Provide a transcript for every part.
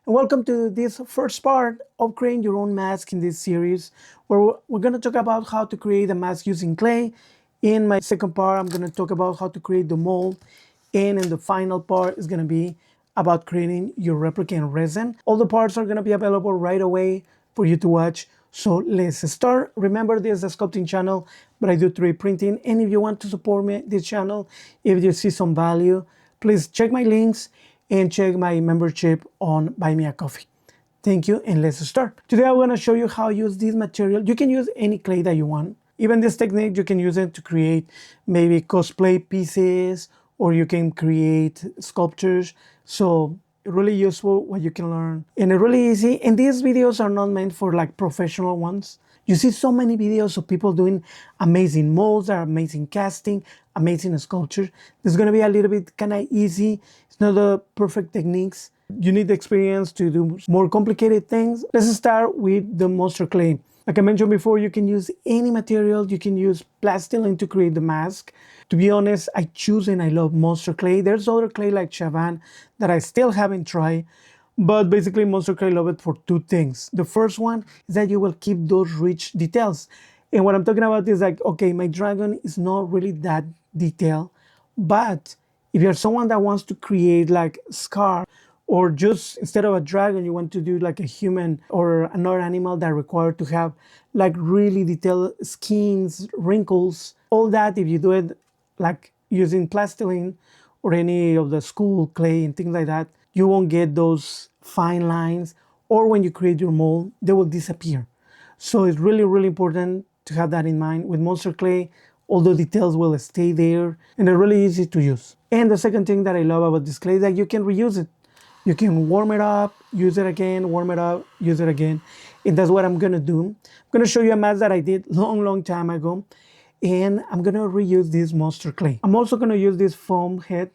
and welcome to this first part of creating your own mask in this series, where we're going to talk about how to create a mask using clay. In my second part, I'm going to talk about how to create the mold, and in the final part is going to be about creating your replicant resin. All the parts are going to be available right away for you to watch. So let's start. Remember, this is a sculpting channel, but I do 3D printing, and if you want to support me, this channel, if you see some value, please check my links and check my membership on Buy Me a Coffee. Thank you, and let's start. Today I'm going to show you how to use this material. You can use any clay that you want. Even this technique, you can use it to create maybe cosplay pieces, or you can create sculptures. So really useful what you can learn, and really easy. And these videos are not meant for like professional ones. You see so many videos of people doing amazing molds, amazing casting, amazing sculptures. This is going to be a little bit kind of easy. It's not the perfect techniques. You need the experience to do more complicated things. Let's start with the monster clay. Like I mentioned before, you can use any material. You can use plastilin to create the mask. To be honest, I choose and I love monster clay. There's other clay like Chavan that I still haven't tried. But basically, monster clay, I love it for two things. The first one is that you will keep those rich details. And what I'm talking about is like, okay, my dragon is not really that detailed. But if you're someone that wants to create like scar, or just instead of a dragon, you want to do like a human or another animal that require to have like really detailed skins, wrinkles, all that, if you do it like using plastilin or any of the school clay and things like that, you won't get those fine lines, or when you create your mold, they will disappear. So it's really, really important to have that in mind. With monster clay, all the details will stay there, and they're really easy to use. And the second thing that I love about this clay is that you can reuse it. You can warm it up, use it again, warm it up, use it again. And that's what I'm gonna do. I'm gonna show you a mask that I did long time ago, and I'm gonna reuse this monster clay. I'm also gonna use this foam head.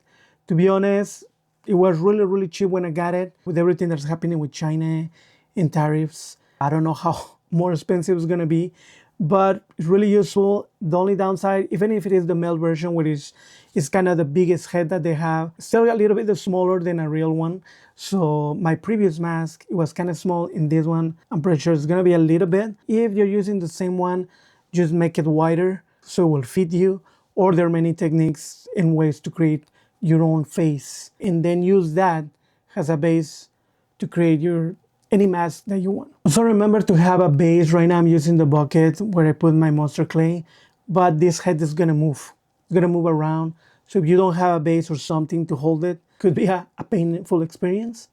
To be honest, it was really cheap when I got it. With everything that's happening with China and tariffs, I don't know how more expensive it's gonna be, but it's really useful. The only downside, even if it is the male version, which is kind of the biggest head that they have, still a little bit smaller than a real one. So my previous mask, it was kind of small. In this one, I'm pretty sure it's gonna be a little bit. If you're using the same one, just make it wider so it will fit you. Or there are many techniques and ways to create your own face, and then use that as a base to create your any mask that you want. So remember to have a base. Right now I'm using the bucket where I put my monster clay, but this head is gonna move. It's gonna move around. So if you don't have a base or something to hold it, could be a painful experience.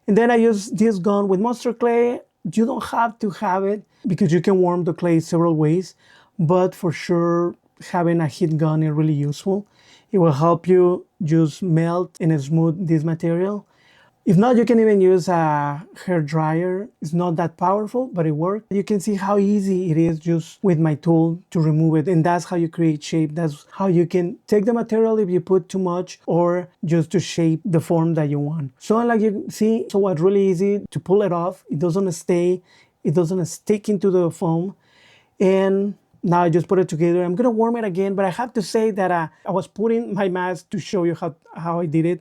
And then I use this gun with monster clay. You don't have to have it because you can warm the clay several ways, but for sure having a heat gun is really useful. It will help you just melt and smooth this material. If not, you can even use a hair dryer. It's not that powerful, but it works. You can see how easy it is just with my tool to remove it. And that's how you create shape. That's how you can take the material if you put too much, or just to shape the form that you want. So like you see, so what's really easy to pull it off. It doesn't stay, it doesn't stick into the foam. And now I just put it together. I'm gonna warm it again, but I have to say that I was putting my mask to show you how I did it,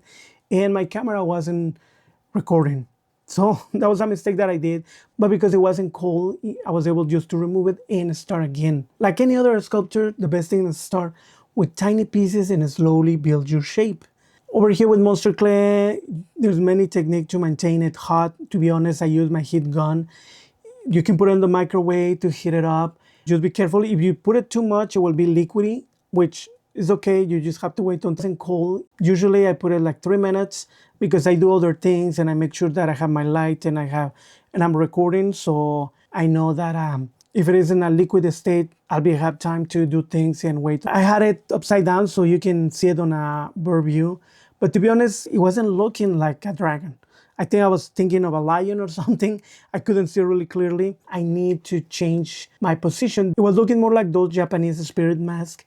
and my camera wasn't recording. So that was a mistake that I did, but because it wasn't cold, I was able just to remove it and start again. Like any other sculpture, the best thing is to start with tiny pieces and slowly build your shape. Over here with monster clay, there's many techniques to maintain it hot. To be honest, I use my heat gun. You can put it in the microwave to heat it up. Just be careful. If you put it too much, it will be liquidy, which is okay. You just have to wait until it's cold. Usually I put it like 3 minutes because I do other things and I make sure that I have my light and I'm recording. So I know that if it is in a liquid state, I'll have time to do things and wait. I had it upside down so you can see it on a bird view. But to be honest, it wasn't looking like a dragon. I think I was thinking of a lion or something. I couldn't see really clearly. I need to change my position. It was looking more like those Japanese spirit masks,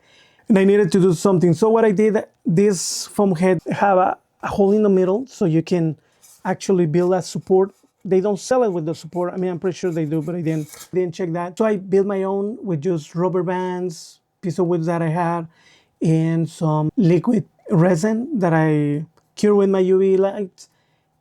and I needed to do something. So what I did, this foam head have a hole in the middle, so you can actually build a support. They don't sell it with the support. I mean, I'm pretty sure they do, but I didn't check that. So I built my own with just rubber bands, piece of wood that I had, and some liquid resin that I cure with my UV lights.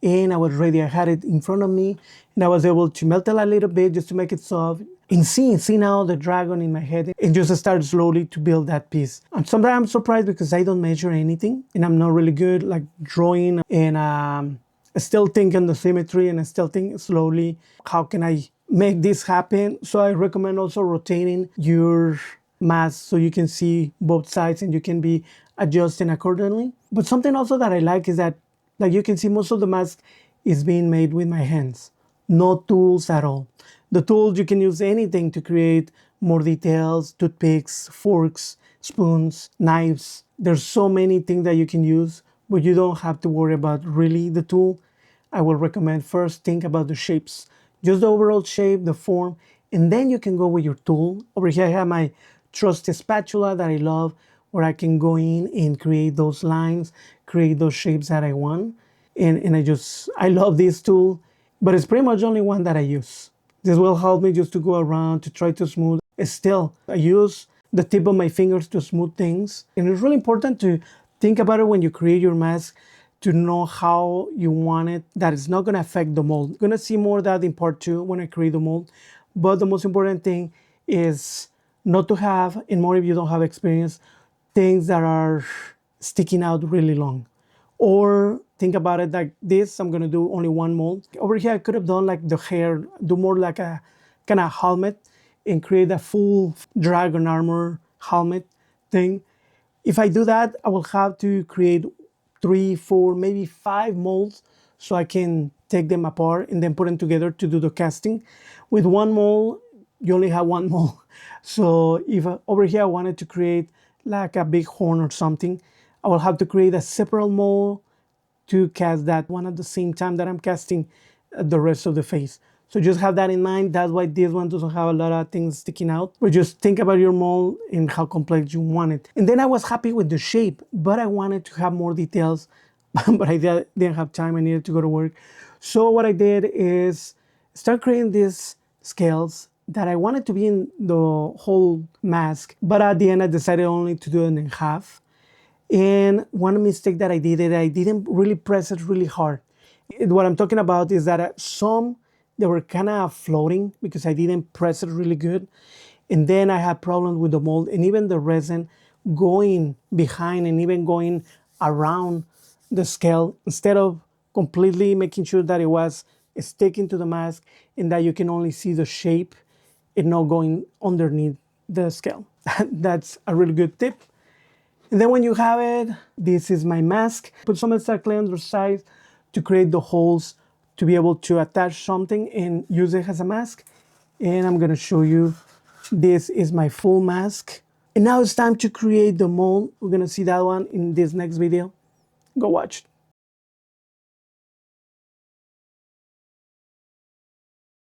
and I was ready. I had it in front of me, and I was able to melt it a little bit just to make it soft. And see now the dragon in my head, and just start slowly to build that piece. And sometimes I'm surprised because I don't measure anything, and I'm not really good like drawing, and I still think on the symmetry, and I still think slowly, how can I make this happen? So I recommend also rotating your mask so you can see both sides and you can be adjusting accordingly. But something also that I like is that, like you can see, most of the mask is being made with my hands, no tools at all. The tools, you can use anything to create more details: toothpicks, forks, spoons, knives. There's so many things that you can use, but you don't have to worry about really the tool. I will recommend first think about the shapes, just the overall shape, the form, and then you can go with your tool. Over here I have my trusty spatula that I love, where I can go in and create those lines, create those shapes that I want. And I love this tool, but it's pretty much only one that I use. This will help me just to go around to try to smooth. Still, I use the tip of my fingers to smooth things. And it's really important to think about it when you create your mask, to know how you want it, that it's not gonna affect the mold. You're gonna see more of that in part 2 when I create the mold. But the most important thing is not to have, and more if you don't have experience, things that are sticking out really long. Or think about it like this: I'm gonna do only one mold. Over here, I could have done like the hair, do more like a kind of helmet, and create a full dragon armor helmet thing. If I do that, I will have to create 3, 4, maybe 5 molds so I can take them apart and then put them together to do the casting. With one mold, you only have one mold. So if over here I wanted to create like a big horn or something, I will have to create a separate mold to cast that one at the same time that I'm casting the rest of the face. So just have that in mind. That's why this one doesn't have a lot of things sticking out. But just think about your mold and how complex you want it. And then I was happy with the shape, but I wanted to have more details, but I didn't have time. I needed to go to work. So what I did is start creating these scales that I wanted to be in the whole mask. But at the end, I decided only to do it in half. And one mistake that I did is I didn't really press it really hard. What I'm talking about is that some, they were kind of floating because I didn't press it really good. And then I had problems with the mold and even the resin going behind and even going around the scale, instead of completely making sure that it was sticking to the mask and that you can only see the shape and not going underneath the scale. That's a really good tip. And then when you have it, this is my mask. Put some extra clay on the side to create the holes to be able to attach something and use it as a mask. And I'm gonna show you, this is my full mask. And now it's time to create the mold. We're gonna see that one in this next video. Go watch.